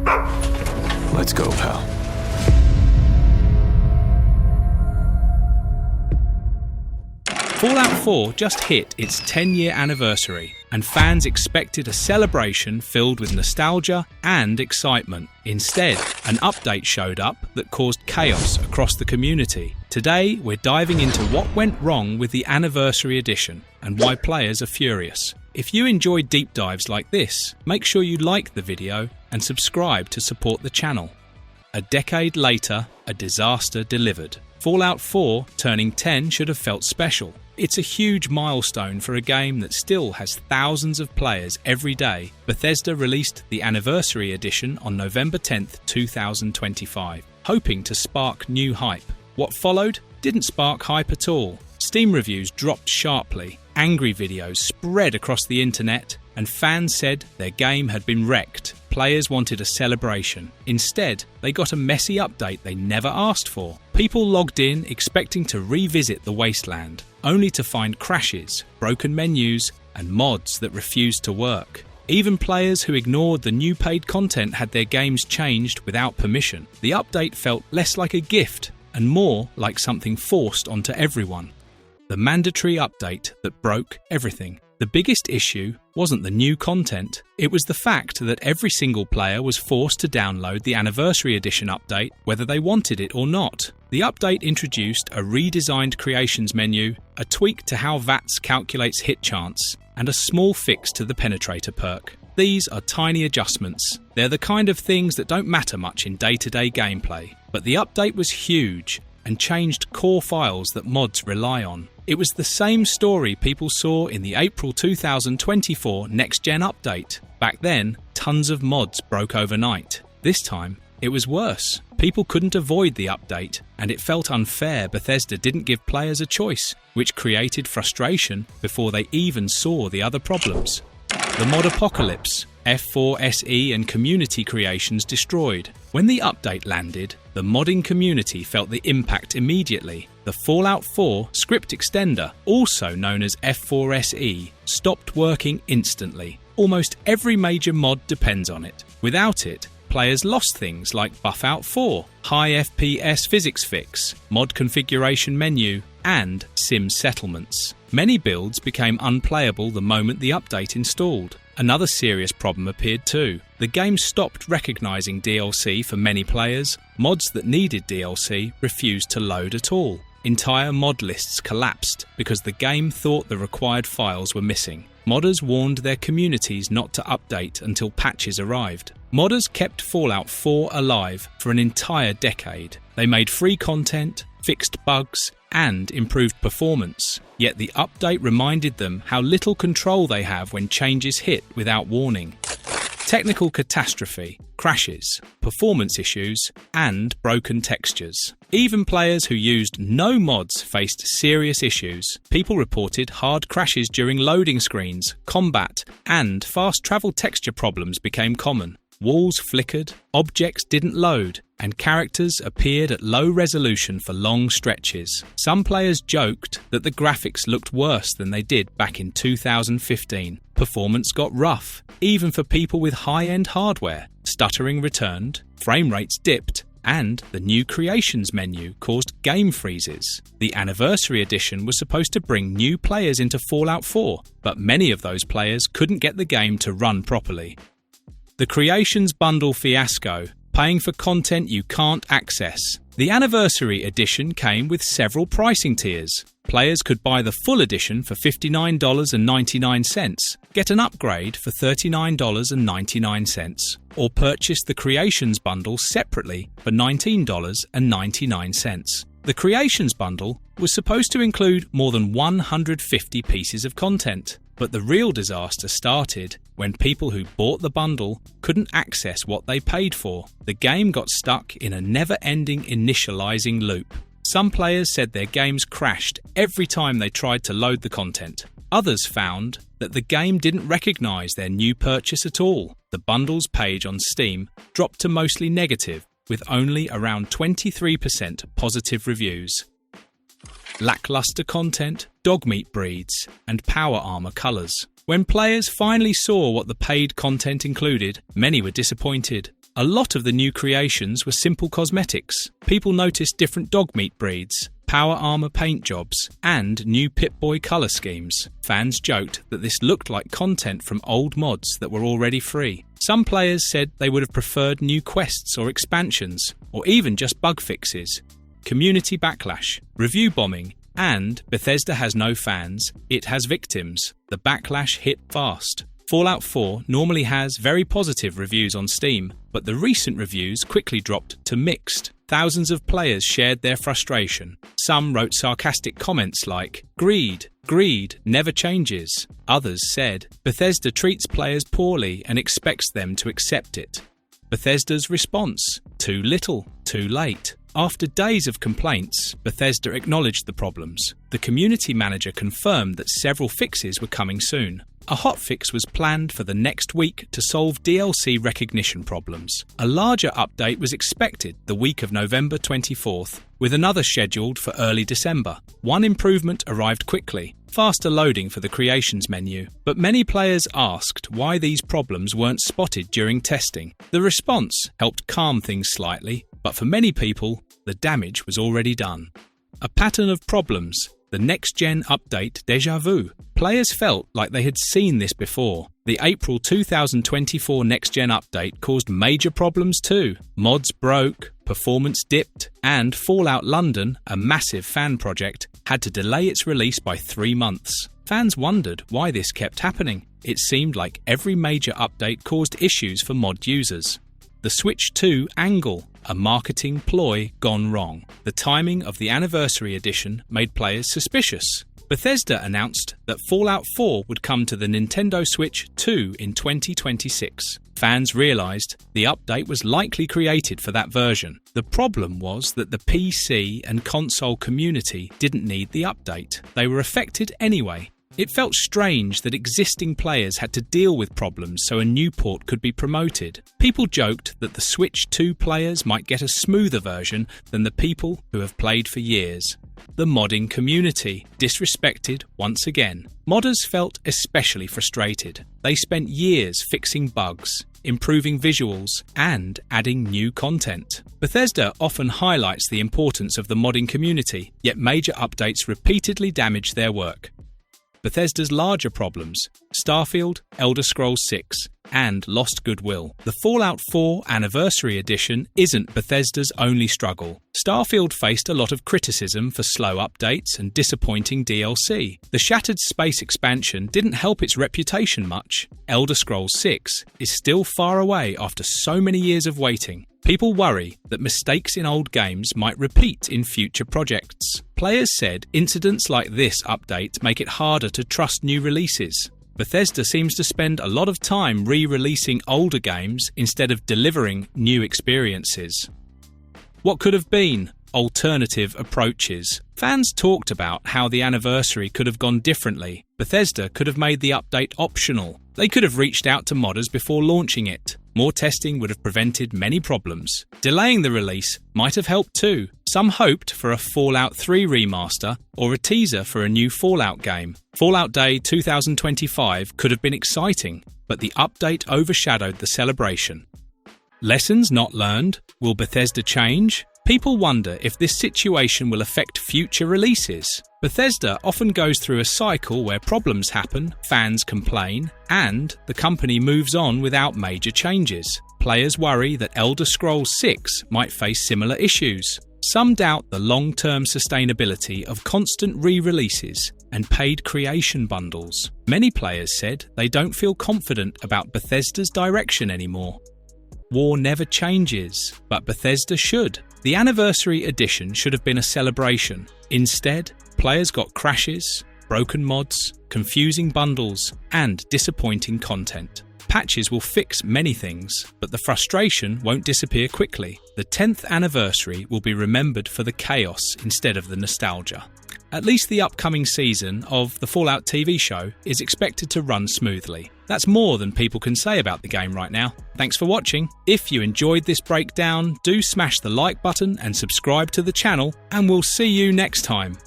Let's go, pal. Fallout 4 just hit its 10-year anniversary, and fans expected a celebration filled with nostalgia and excitement. Instead, an update showed up that caused chaos across the community. Today, we're diving into what went wrong with the Anniversary Edition and why players are furious. If you enjoy deep dives like this, make sure you like the video and subscribe to support the channel. A decade later, a disaster delivered. Fallout 4 turning 10 should have felt special. It's a huge milestone for a game that still has thousands of players every day. Bethesda released the Anniversary Edition on November 10th, 2025, hoping to spark new hype. What followed didn't spark hype at all. Steam reviews dropped sharply, angry videos spread across the internet, and fans said their game had been wrecked. Players wanted a celebration. Instead, they got a messy update they never asked for. People logged in expecting to revisit the wasteland, only to find crashes, broken menus, and mods that refused to work. Even players who ignored the new paid content had their games changed without permission. The update felt less like a gift and more like something forced onto everyone. The mandatory update that broke everything. The biggest issue wasn't the new content, it was the fact that every single player was forced to download the Anniversary Edition update whether they wanted it or not. The update introduced a redesigned creations menu, a tweak to how VATS calculates hit chance, and a small fix to the penetrator perk. These are tiny adjustments. They're the kind of things that don't matter much in day-to-day gameplay. But the update was huge and changed core files that mods rely on. It was the same story people saw in the April 2024 next-gen update. Back then, tons of mods broke overnight. This time, it was worse. People couldn't avoid the update, and it felt unfair Bethesda didn't give players a choice, which created frustration before they even saw the other problems. The mod apocalypse, F4 SE and community creations destroyed. When the update landed, the modding community felt the impact immediately. The Fallout 4 script extender, also known as F4 SE, stopped working instantly. Almost every major mod depends on it. Without it, players lost things like Buffout 4, high FPS physics fix, mod configuration menu, and sim settlements. Many builds became unplayable the moment the update installed. Another serious problem appeared too. The game stopped recognizing DLC for many players. Mods that needed DLC refused to load at all. Entire mod lists collapsed because the game thought the required files were missing. Modders warned their communities not to update until patches arrived. Modders kept Fallout 4 alive for an entire decade. They made free content, fixed bugs, and improved performance. Yet the update reminded them how little control they have when changes hit without warning. Technical catastrophe, crashes, performance issues, and broken textures. Even players who used no mods faced serious issues. People reported hard crashes during loading screens, combat, and fast travel texture problems became common. Walls flickered, objects didn't load, and characters appeared at low resolution for long stretches. Some players joked that the graphics looked worse than they did back in 2015. Performance got rough, even for people with high-end hardware. Stuttering returned, frame rates dipped, and the new creations menu caused game freezes. The Anniversary Edition was supposed to bring new players into Fallout 4, but many of those players couldn't get the game to run properly. The Creations Bundle fiasco, paying for content you can't access. The Anniversary Edition came with several pricing tiers. Players could buy the full edition for $59.99, get an upgrade for $39.99, or purchase the Creations Bundle separately for $19.99. The Creations Bundle was supposed to include more than 150 pieces of content. But the real disaster started when people who bought the bundle couldn't access what they paid for. The game got stuck in a never-ending initializing loop. Some players said their games crashed every time they tried to load the content. Others found that the game didn't recognize their new purchase at all. The bundles page on Steam dropped to mostly negative, with only around 23% positive reviews. Lackluster content, dogmeat breeds, and power armor colors. When players finally saw what the paid content included, many were disappointed. A lot of the new creations were simple cosmetics. People noticed different dog meat breeds, power armor paint jobs, and new Pip-Boy color schemes. Fans joked that this looked like content from old mods that were already free. Some players said they would have preferred new quests or expansions, or even just bug fixes. Community backlash, review bombing, and Bethesda has no fans, it has victims. The backlash hit fast. Fallout 4 normally has very positive reviews on Steam, but the recent reviews quickly dropped to mixed. Thousands of players shared their frustration. Some wrote sarcastic comments like, "Greed, greed never changes." Others said, "Bethesda treats players poorly and expects them to accept it." Bethesda's response: too little, too late. After days of complaints, Bethesda acknowledged the problems. The community manager confirmed that several fixes were coming soon. A hotfix was planned for the next week to solve DLC recognition problems. A larger update was expected the week of November 24th, with another scheduled for early December. One improvement arrived quickly: faster loading for the creations menu. But many players asked why these problems weren't spotted during testing. The response helped calm things slightly, but for many people, the damage was already done. A pattern of problems. The next-gen update Déjà Vu. Players felt like they had seen this before. The April 2024 next-gen update caused major problems too. Mods broke, performance dipped, and Fallout London, a massive fan project, had to delay its release by 3 months. Fans wondered why this kept happening. It seemed like every major update caused issues for mod users. The Switch 2 angle, a marketing ploy gone wrong. The timing of the Anniversary Edition made players suspicious. Bethesda announced that Fallout 4 would come to the Nintendo Switch 2 in 2026. Fans realised the update was likely created for that version. The problem was that the PC and console community didn't need the update. They were affected anyway. It felt strange that existing players had to deal with problems so a new port could be promoted. People joked that the Switch 2 players might get a smoother version than the people who have played for years. The modding community, disrespected once again. Modders felt especially frustrated. They spent years fixing bugs, improving visuals, and adding new content. Bethesda often highlights the importance of the modding community, yet major updates repeatedly damage their work. Bethesda's larger problems: Starfield, Elder Scrolls 6, and lost goodwill. The Fallout 4 Anniversary Edition isn't Bethesda's only struggle. Starfield faced a lot of criticism for slow updates and disappointing DLC. The Shattered Space expansion didn't help its reputation much. Elder Scrolls 6 is still far away after so many years of waiting. People worry that mistakes in old games might repeat in future projects. Players said incidents like this update make it harder to trust new releases. Bethesda seems to spend a lot of time re-releasing older games instead of delivering new experiences. What could have been? Alternative approaches. Fans talked about how the anniversary could have gone differently. Bethesda could have made the update optional. They could have reached out to modders before launching it. More testing would have prevented many problems. Delaying the release might have helped too. Some hoped for a Fallout 3 remaster or a teaser for a new Fallout game. Fallout Day 2025 could have been exciting, but the update overshadowed the celebration. Lessons not learned? Will Bethesda change? People wonder if this situation will affect future releases. Bethesda often goes through a cycle where problems happen, fans complain, and the company moves on without major changes. Players worry that Elder Scrolls 6 might face similar issues. Some doubt the long-term sustainability of constant re-releases and paid creation bundles. Many players said they don't feel confident about Bethesda's direction anymore. War never changes, but Bethesda should. The Anniversary Edition should have been a celebration. Instead, players got crashes, broken mods, confusing bundles, and disappointing content. Patches will fix many things, but the frustration won't disappear quickly. The 10th anniversary will be remembered for the chaos instead of the nostalgia. At least the upcoming season of the Fallout TV show is expected to run smoothly. That's more than people can say about the game right now. Thanks for watching. If you enjoyed this breakdown, do smash the like button and subscribe to the channel, and we'll see you next time.